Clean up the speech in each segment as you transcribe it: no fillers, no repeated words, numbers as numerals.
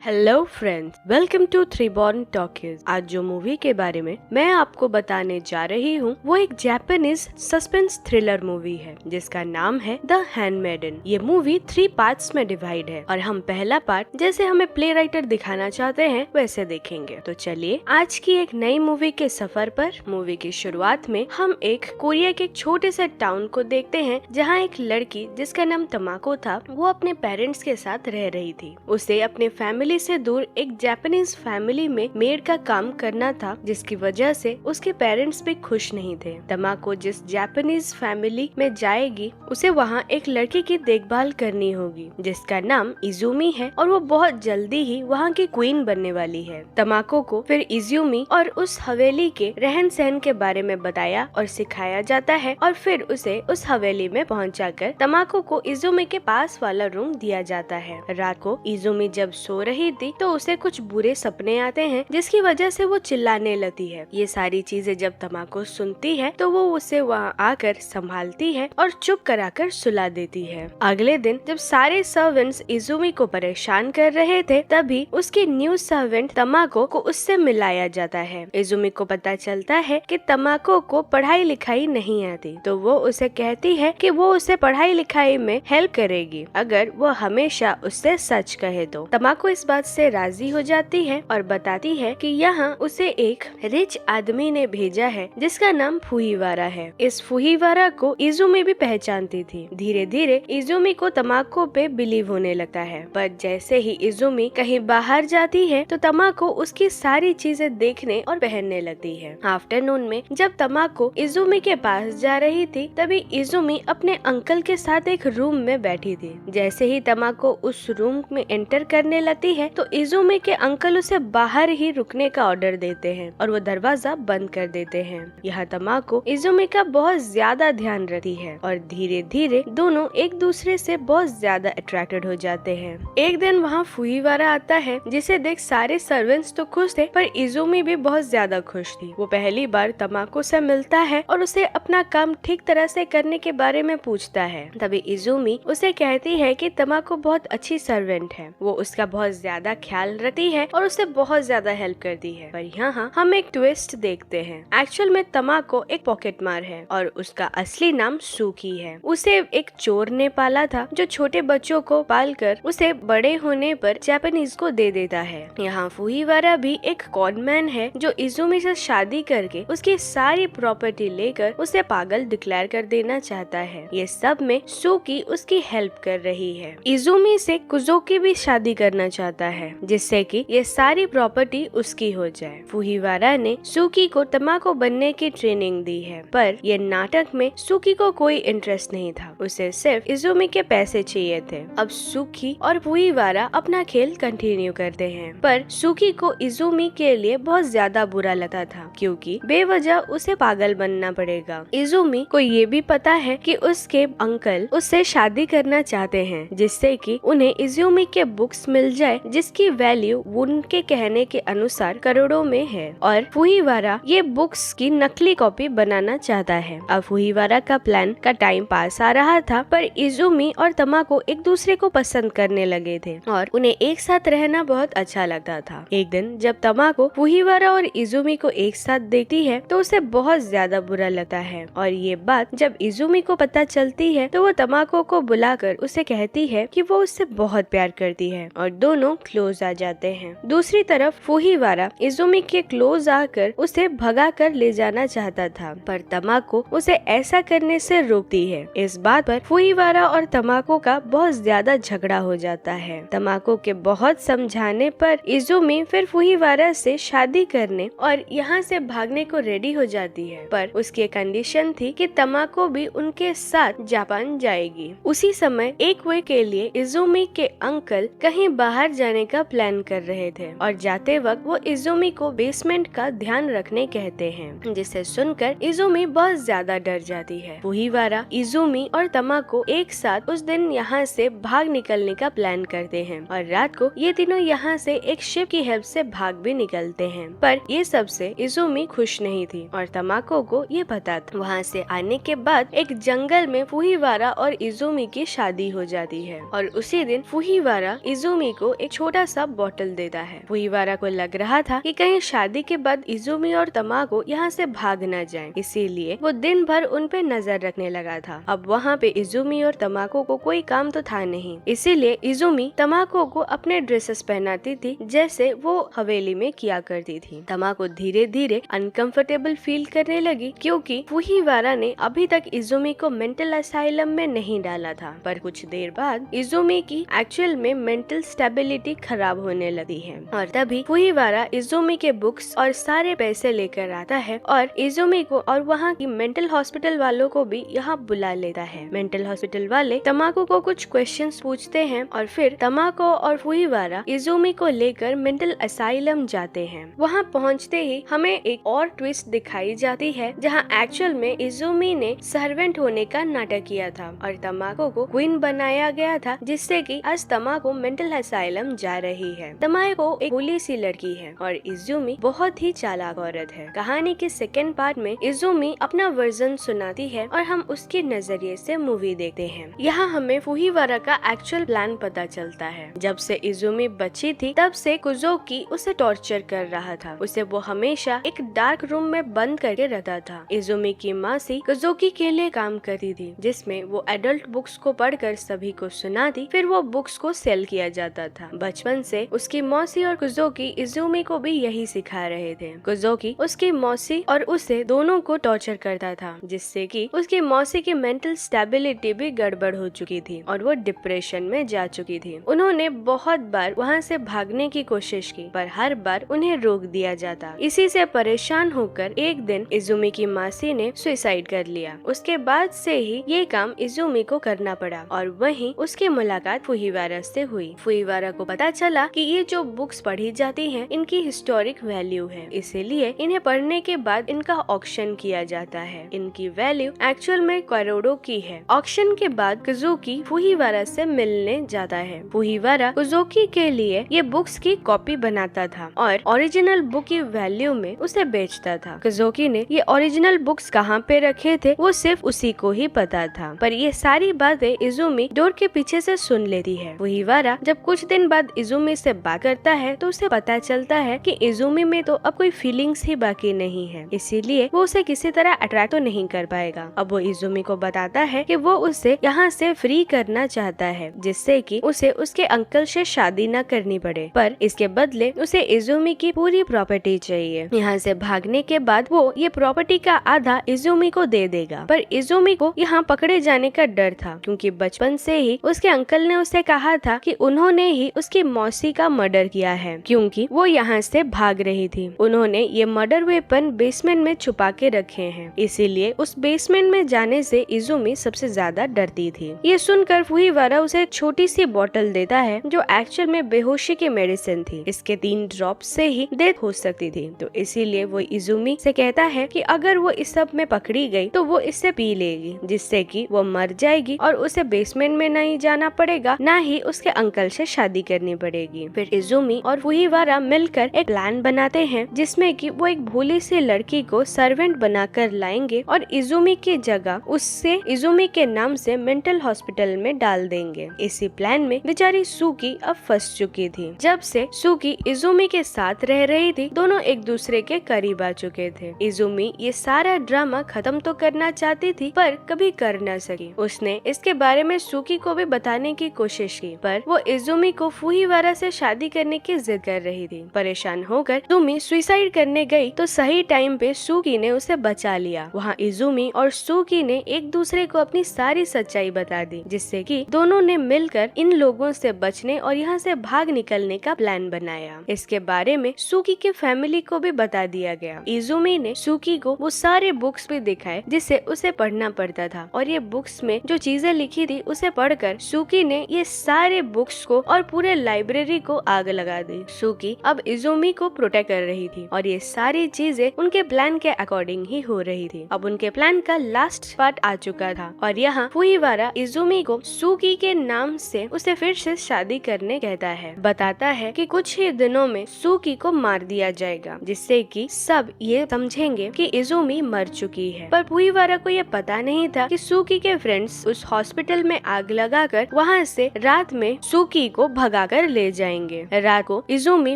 Hello friends, welcome to three born talkies. आज जो movie के बारे में मैं आपको बताने जा रही हूँ वो एक जापानीज सस्पेंस थ्रिलर मूवी है जिसका नाम है द हैंडमेडन। ये मूवी 3 पार्ट्स में डिवाइड है और हम पहला पार्ट जैसे हमें प्ले राइटर दिखाना चाहते हैं वैसे देखेंगे। तो चलिए आज की एक नई मूवी के सफर पर। मूवी की शुरुआत में हम एक कोरिया के एक छोटे से टाउन को देखते हैं जहाँ एक लड़की जिसका नाम तमाको था वो अपने पेरेंट्स के साथ रह रही थी। उसे अपने फैमिली से दूर एक जापानीज फैमिली में मेड का काम करना था जिसकी वजह से उसके पेरेंट्स भी खुश नहीं थे। तमाको जिस जापानीज फैमिली में जाएगी उसे वहाँ एक लड़के की देखभाल करनी होगी जिसका नाम इजुमी है और वो बहुत जल्दी ही वहाँ की क्वीन बनने वाली है। तमाको को फिर इजुमी और उस हवेली के रहन सहन के बारे में बताया और सिखाया जाता है और फिर उसे उस हवेली में पहुँचाकर तमाको को इजुमी के पास वाला रूम दिया जाता है। रात को इजुमी जब सो रही थी तो उसे कुछ बुरे सपने आते हैं जिसकी वजह से वो चिल्लाने लगती है। ये सारी चीजें जब तमाको सुनती है तो वो उसे वहाँ आकर संभालती है और चुप कराकर सुला देती है। अगले दिन जब सारे सर्वेंट्स इजुमी को परेशान कर रहे थे तभी उसकी न्यू सर्वेंट तमाको को उससे मिलाया जाता है। इजुमी को पता चलता है कि तमाको को पढ़ाई लिखाई नहीं आती तो वो उसे कहती है कि वो उसे पढ़ाई लिखाई में हेल्प करेगी अगर वो हमेशा उससे सच कहे तो। तमाको इस बात से राजी हो जाती है और बताती है कि यहाँ उसे एक रिच आदमी ने भेजा है जिसका नाम फुहीवारा है। इस फुहीवारा को इजुमी भी पहचानती थी। धीरे धीरे इजुमी को तमाको पे बिलीव होने लगता है पर जैसे ही इजुमी कहीं बाहर जाती है तो तमाको उसकी सारी चीजें देखने और पहनने लगती है। आफ्टरनून में जब तमाको इजुमी के पास जा रही थी तभी इजुमी अपने अंकल के साथ एक रूम में बैठी थी। जैसे ही तमाको उस रूम में एंटर करने लगती है तो इजुमी के अंकल उसे बाहर ही रुकने का ऑर्डर देते हैं और वो दरवाजा बंद कर देते हैं। यहाँ तमाको इजुमी का बहुत ज्यादा ध्यान रखती है और धीरे धीरे दोनों एक दूसरे से बहुत ज्यादा अट्रैक्टेड हो जाते हैं। एक दिन वहाँ फुहीवारा आता है जिसे देख सारे सर्वेंट्स तो खुश थे पर इजुमी भी बहुत ज्यादा खुश थी। वो पहली बार तमाको से मिलता है और उसे अपना काम ठीक तरह से करने के बारे में पूछता है। तभी इजुमी उसे कहती है कि तमाको बहुत अच्छी सर्वेंट है, वो उसका बहुत ज्यादा ख्याल रखती है और उसे बहुत ज्यादा हेल्प करती है। पर यहाँ हम एक ट्विस्ट देखते हैं। एक्चुअल में तमाको एक पॉकेट मार है और उसका असली नाम सूकी है। उसे एक चोर ने पाला था जो छोटे बच्चों को पालकर उसे बड़े होने पर जापानीज को दे देता है। यहाँ फुहीवारा भी एक कॉनमैन है जो इजुमी से शादी करके उसकी सारी प्रॉपर्टी लेकर उसे पागल डिक्लेयर कर देना चाहता है। ये सब में सूकी उसकी हेल्प कर रही है। इजुमी से कुजोकी भी शादी करना चाहता है जिससे कि ये सारी प्रॉपर्टी उसकी हो जाए। फुहीवारा ने सूकी को तमाको बनने की ट्रेनिंग दी है पर ये नाटक में सूकी को कोई इंटरेस्ट नहीं था, उसे सिर्फ इजुमी के पैसे चाहिए थे। अब सूकी और फुहीवारा अपना खेल कंटिन्यू करते हैं पर सूकी को इजुमी के लिए बहुत ज्यादा बुरा लगता था क्योंकि बेवजह उसे पागल बनना पड़ेगा। इजुमी को ये भी पता है कि उसके अंकल उससे शादी करना चाहते हैं जिससे कि उन्हें इजुमी के बुक्स मिल जाए जिसकी वैल्यू उनके कहने के अनुसार करोड़ों में है और फुहीवारा ये बुक्स की नकली कॉपी बनाना चाहता है। अब फुहीवारा का प्लान का टाइम पास आ रहा था पर इजुमी और तमाको एक दूसरे को पसंद करने लगे थे और उन्हें एक साथ रहना बहुत अच्छा लगता था। एक दिन जब तमाको फुहीवारा और इजुमी को एक साथ देखती है तो उसे बहुत ज्यादा बुरा लगता है और ये बात जब इजुमी को पता चलती है तो वो तमाको को बुलाकर उसे कहती है कि वो उससे बहुत प्यार करती है और दोनों क्लोज आ जाते हैं। दूसरी तरफ फुहीवारा इजुमी के क्लोज आकर उसे भगा कर ले जाना चाहता था पर तमाको उसे ऐसा करने से रोकती है। इस बात पर फुहीवारा और तमाको का बहुत ज्यादा झगड़ा हो जाता है। तमाको के बहुत समझाने पर इजुमी फिर फुहीवारा से शादी करने और यहाँ से भागने को रेडी हो जाती है पर उसकी कंडीशन थी कि तमाको भी उनके साथ जापान जाएगी। उसी समय एक वे के लिए इजुमी के अंकल कहीं बाहर जाने का प्लान कर रहे थे और जाते वक्त वो इजुमी को बेसमेंट का ध्यान रखने कहते हैं जिसे सुनकर इजुमी बहुत ज्यादा डर जाती है। फुहीवारा, इजुमी और तमाको एक साथ उस दिन यहाँ से भाग निकलने का प्लान करते हैं और रात को ये तीनों यहाँ से एक शिप की हेल्प से भाग भी निकलते हैं पर ये सब से इजुमी खुश नहीं थी और तमाको को ये पता था। वहाँ से आने के बाद एक जंगल में फुहीवारा और इजुमी की शादी हो जाती है और उसी दिन फुहीवारा इजुमी को एक छोटा सा बोतल देता है। फुहिवारा को लग रहा था कि कहीं शादी के बाद इजुमी और तमाको यहाँ से भाग न जाएं, इसीलिए वो दिन भर उन पे नजर रखने लगा था। अब वहाँ पे इजुमी और तमाको को कोई काम तो था नहीं, इसीलिए इजुमी तमाको को अपने ड्रेसेस पहनाती थी जैसे वो हवेली में किया करती थी। तमाको धीरे धीरे अनकंफर्टेबल फील करने लगी क्योंकि फुहिवारा ने अभी तक इजुमी को मेंटल असाइलम में नहीं डाला था, पर कुछ देर बाद इजुमी की एक्चुअल में मेंटल स्टेबिलिटी खराब होने लगी है और तभी फुहिवारा इजुमी के बुक्स और सारे पैसे लेकर आता है और इजुमी को और वहाँ की मेंटल हॉस्पिटल वालों को भी यहाँ बुला लेता है। मेंटल हॉस्पिटल वाले तमाको को कुछ क्वेश्चंस पूछते हैं और फिर तमाको और फुहिवारा इजुमी को लेकर मेंटल असाइलम जाते हैं। वहाँ पहुँचते ही हमें एक और ट्विस्ट दिखाई जाती है जहाँ एक्चुअल में इजुमी ने सर्वेंट होने का नाटक किया था और तमाको को क्वीन बनाया गया था, जिससे कि आज तमाको मेंटल असाइलम जा रही है। तमाको एक भोली सी लड़की है और इजुमी बहुत ही चालाक औरत है। कहानी के सेकेंड पार्ट में इजुमी अपना वर्जन सुनाती है और हम उसके नजरिए से मूवी देखते हैं। यहाँ हमें फुहिवारा का एक्चुअल प्लान पता चलता है। जब से इजुमी बच्ची थी तब से कुजोकी उसे टॉर्चर कर रहा था। उसे वो हमेशा एक डार्क रूम में बंद करके रखता था। इजुमी की मासी कुजोकी के लिए काम करती थी, जिसमें वो एडल्ट बुक्स को पढ़कर सभी को सुनाती, फिर वो बुक्स को सेल किया जाता था। बचपन से उसकी मौसी और कुजोकी इजुमी को भी यही सिखा रहे थे। कुजोकी उसकी मौसी और उसे दोनों को टॉर्चर करता था, जिससे कि उसकी मौसी की मेंटल स्टेबिलिटी भी गड़बड़ हो चुकी थी और वो डिप्रेशन में जा चुकी थी। उन्होंने बहुत बार वहाँ से भागने की कोशिश की, पर हर बार उन्हें रोक दिया जाता। इसी से परेशान होकर एक दिन इजुमी की मासी ने सुसाइड कर लिया। उसके बाद से ही ये काम इजुमी को करना पड़ा और वहीं उसकी मुलाकात फुहिवारा से हुई। फुहिवारा को पता चला कि ये जो बुक्स पढ़ी जाती हैं, इनकी हिस्टोरिक वैल्यू है, इसीलिए इन्हें पढ़ने के बाद इनका ऑक्शन किया जाता है। इनकी वैल्यू एक्चुअल में करोड़ों की है। ऑक्शन के बाद कुजोकी फुहिवारा से मिलने जाता है। फुहिवारा कुजोकी के लिए ये बुक्स की कॉपी बनाता था और ओरिजिनल बुक की वैल्यू में उसे बेचता था। कुजोकी ने ये ओरिजिनल बुक्स कहाँ पे रखे थे वो सिर्फ उसी को ही पता था, पर ये सारी बातें इजुमी डोर के पीछे से सुन लेती है। फुहिवारा जब कुछ दिन बाद इजुमी से बात करता है तो उसे पता चलता है कि इजुमी में तो अब कोई फीलिंग्स ही बाकी नहीं है, इसीलिए वो उसे किसी तरह अट्रैक्ट तो नहीं कर पाएगा। अब वो इजुमी को बताता है कि वो उसे यहाँ से फ्री करना चाहता है, जिससे कि उसे उसके अंकल से शादी न करनी पड़े, पर इसके बदले उसे इजुमी की पूरी प्रॉपर्टी चाहिए। यहाँ से भागने के बाद वो ये प्रॉपर्टी का आधा इजुमी को दे देगा, पर इजुमी को यहाँ पकड़े जाने का डर था क्योंकि बचपन से ही उसके अंकल ने उसे कहा था कि उन्होंने ही उसकी मौसी का मर्डर किया है क्योंकि वो यहाँ से भाग रही थी। उन्होंने ये मर्डर वेपन बेसमेंट में छुपा के रखे हैं, इसीलिए उस बेसमेंट में जाने से इजुमी सबसे ज्यादा डरती थी। ये सुनकर फुहिवारा उसे एक छोटी सी बोतल देता है जो एक्चुअल में बेहोशी की मेडिसिन थी। इसके 3 ड्रॉप से ही डेथ हो सकती थी, तो इसीलिए वो इजुमी से कहता है कि अगर वो इस सब में पकड़ी गई तो वो इससे पी लेगी, जिससे कि वो मर जाएगी और उसे बेसमेंट में नहीं जाना पड़ेगा, ना ही उसके अंकल से शादी करनी पड़ेगी। फिर इजुमी और फुहिवारा मिलकर एक प्लान बनाते हैं जिसमें कि वो एक भोली सी लड़की को सर्वेंट बनाकर लाएंगे और इजुमी की जगह उससे इजुमी के नाम से मेंटल हॉस्पिटल में डाल देंगे। इसी प्लान में बेचारी सुकी अब फंस चुकी थी। जब से सुकी इजुमी के साथ रह रही थी, दोनों एक दूसरे के करीब आ चुके थे। इजुमी ये सारा ड्रामा खत्म तो करना चाहती थी पर कभी कर न सकी। उसने इसके बारे में सुकी को भी बताने की कोशिश की, पर वो इजुमी को फुहिवारा से शादी करने की जिद कर रही थी। परेशान होकर इजुमी सुसाइड करने गई तो सही टाइम पे सुकी ने उसे बचा लिया। वहाँ इजुमी और सुकी ने एक दूसरे को अपनी सारी सच्चाई बता दी, जिससे कि दोनों ने मिलकर इन लोगों से बचने और यहाँ से भाग निकलने का प्लान बनाया। इसके बारे में सुकी के फैमिली को भी बता दिया गया। इजुमी ने सुकी को वो सारे बुक्स भी दिखाए जिसे उसे पढ़ना पड़ता था और ये बुक्स में जो चीजें लिखी थी उसे पढ़कर सुकी ने ये सारे बुक्स को और पूरे लाइब्रेरी को आग लगा दी। सुकी अब इजुमी को प्रोटेक्ट कर रही थी और ये सारी चीजें उनके प्लान के अकॉर्डिंग ही हो रही थी। अब उनके प्लान का लास्ट पार्ट आ चुका था और यहाँ फुहिवारा इजुमी को सुकी के नाम से उसे फिर से शादी करने कहता है। बताता है कि कुछ ही दिनों में सुकी को मार दिया जाएगा, जिससे कि सब ये समझेंगे कि इजुमी मर चुकी है। पर फुहिवारा को ये पता नहीं था कि सुकी के फ्रेंड्स उस हॉस्पिटल में आग लगाकर वहाँ से रात में सुकी को भगा भगाकर ले जाएंगे। रात को इजुमी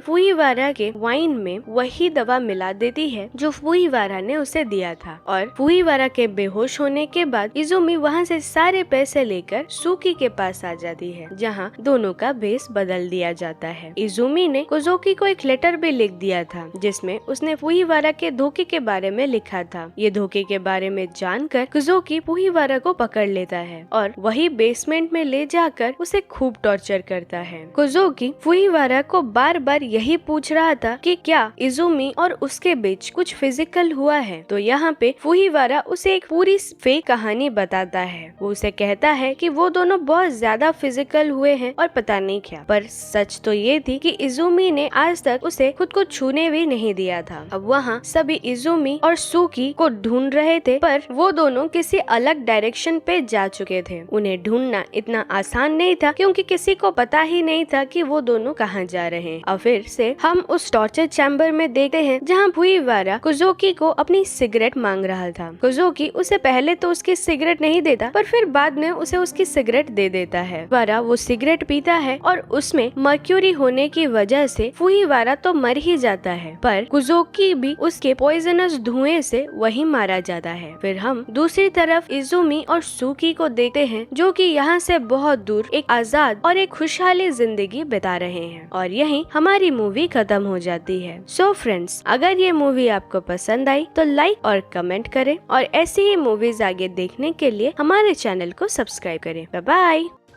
फुजीवारा के वाइन में वही दवा मिला देती है जो फुजीवारा ने उसे दिया था और फुजीवारा के बेहोश होने के बाद इजुमी वहाँ से सारे पैसे लेकर सुकी के पास आ जाती है, जहाँ दोनों का भेस बदल दिया जाता है। इजुमी ने कुजोकी को एक लेटर भी लिख दिया था जिसमें उसने फुजीवारा के धोखे के बारे में लिखा था। ये धोखे के बारे में जानकर कुजोकी फुजीवारा को पकड़ लेता है और वही बेसमेंट में ले जाकर उसे खूब टॉर्चर करता है। कुजोकी फुजीवारा को बार बार यही पूछ रहा था कि क्या इजुमी और उसके बीच कुछ फिजिकल हुआ है, तो यहाँ पे फुजीवारा उसे एक पूरी फेक कहानी बताता है। वो उसे कहता है कि वो दोनों बहुत ज्यादा फिजिकल हुए हैं और पता नहीं क्या, पर सच तो ये थी कि इजुमी ने आज तक उसे खुद को छूने भी नहीं दिया था। अब वहाँ सभी इजुमी और सुकी को ढूंढ रहे थे, पर वो दोनों किसी अलग डायरेक्शन पे जा चुके थे। उन्हें ढूंढना इतना आसान नहीं था क्योंकि किसी को पता ही नहीं था कि वो दोनों कहाँ जा रहे हैं। अब फिर से हम उस टॉर्चर चैम्बर में देखते हैं जहाँ फुजीवारा कुजोकी को अपनी सिगरेट मांग रहा था। कुजोकी उसे पहले तो उसकी सिगरेट नहीं देता, पर फिर बाद में उसे उसकी सिगरेट दे देता है। फुजीवारा वो सिगरेट पीता है और उसमें मर्क्यूरी होने की वजह से फुजीवारा तो मर ही जाता है, पर कुजोकी भी उसके पॉइजनस धुएं से वही मारा जाता है। फिर हम दूसरी तरफ इजुमी और सुकी को देखते हैं जो कि यहाँ से बहुत दूर एक आजाद और एक खुशहाली जिंदगी बिता रहे हैं और यहीं हमारी मूवी खत्म हो जाती है। सो फ्रेंड्स, अगर ये मूवी आपको पसंद आई तो लाइक और कमेंट करें और ऐसी ही मूवीज आगे देखने के लिए हमारे चैनल को सब्सक्राइब करें। Bye bye.